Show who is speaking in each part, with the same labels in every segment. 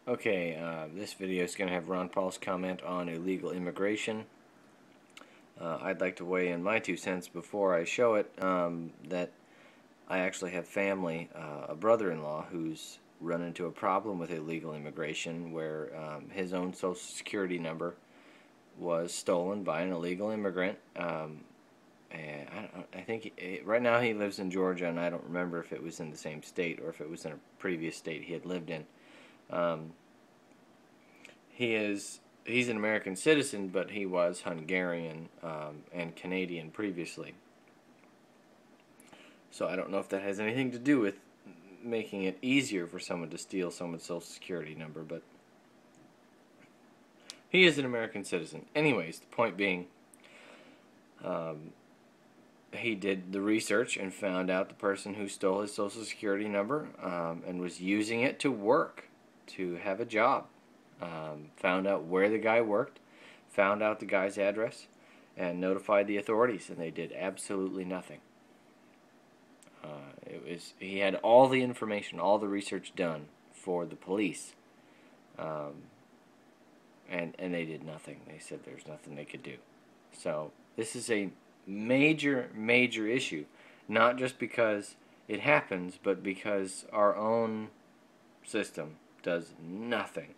Speaker 1: Okay, this video is going to have Ron Paul's comment on illegal immigration. I'd like to weigh in my 2 cents before I show it, that I actually have family, a brother-in-law who's run into a problem with illegal immigration where his own Social Security number was stolen by an illegal immigrant. And I think right now he lives in Georgia, and I don't remember if it was in the same state or if it was in a previous state he had lived in. He's an American citizen, but he was Hungarian and Canadian previously. So I don't know if that has anything to do with making it easier for someone to steal someone's Social Security number, but he is an American citizen. Anyways, the point being, he did the research and found out the person who stole his Social Security number and was using it to work, to have a job. Found out where the guy worked, found out the guy's address, and notified the authorities, and they did absolutely nothing. He had all the information, all the research done for the police, and they did nothing. They said there's nothing they could do. So this is a major issue, not just because it happens, but because our own system does nothing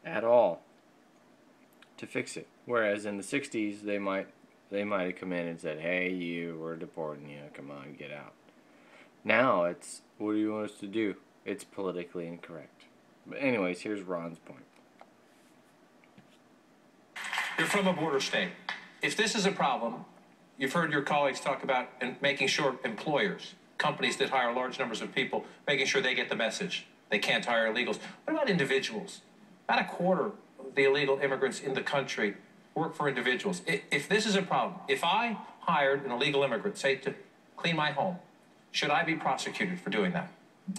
Speaker 1: at all to fix it. Whereas in the 60s, they might have come in and said, "Hey, we're deporting you. Come on, get out." Now it's, "What do you want us to do?" It's politically incorrect. But anyways, here's Ron's point.
Speaker 2: You're from a border state. If this is a problem, you've heard your colleagues talk about making sure employers, companies that hire large numbers of people, making sure they get the message. They can't hire illegals. What about individuals? About a quarter of the illegal immigrants in the country work for individuals. If this is a problem, if I hired an illegal immigrant, say, to clean my home, should I be prosecuted for doing that?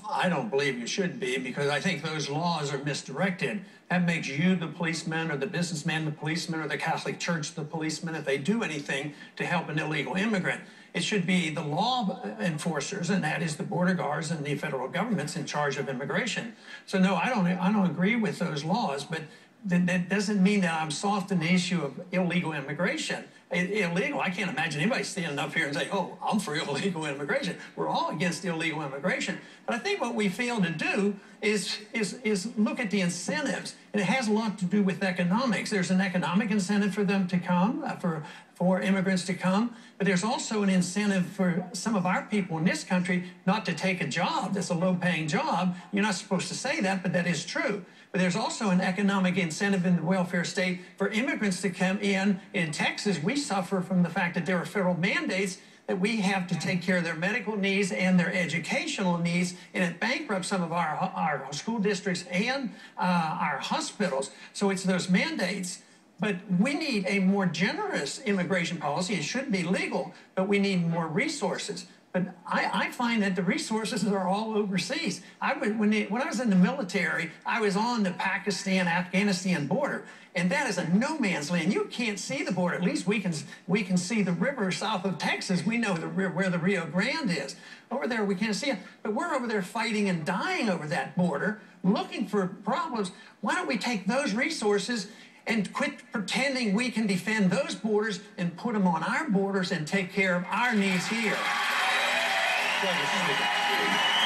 Speaker 3: I don't believe you should be, because I think those laws are misdirected. That makes you the policeman, or the businessman the policeman, or the Catholic Church the policeman if they do anything to help an illegal immigrant. It should be the law enforcers, and that is the border guards and the federal government's in charge of immigration. So no, I don't agree with those laws, but that doesn't mean that I'm soft on the issue of illegal immigration. Illegal, I can't imagine anybody standing up here and say, "Oh, I'm for illegal immigration." We're all against illegal immigration. But I think what we fail to do is look at the incentives. And it has a lot to do with economics. There's an economic incentive for them to come, for immigrants to come. But there's also an incentive for some of our people in this country not to take a job that's a low-paying job. You're not supposed to say that, but that is true. But there's also an economic incentive in the welfare state for immigrants to come in. In Texas, we suffer from the fact that there are federal mandates that we have to take care of their medical needs and their educational needs, and it bankrupts some of our school districts and our hospitals. So it's those mandates. But we need a more generous immigration policy. It should be legal, but we need more resources. But I find that the resources are all overseas. When I was in the military, I was on the Pakistan-Afghanistan border, and that is a no man's land. You can't see the border. At least we can see the river south of Texas. We know where the Rio Grande is. Over there, we can't see it. But we're over there fighting and dying over that border, looking for problems. Why don't we take those resources and quit pretending we can defend those borders and put them on our borders and take care of our needs here?
Speaker 2: Pleasure.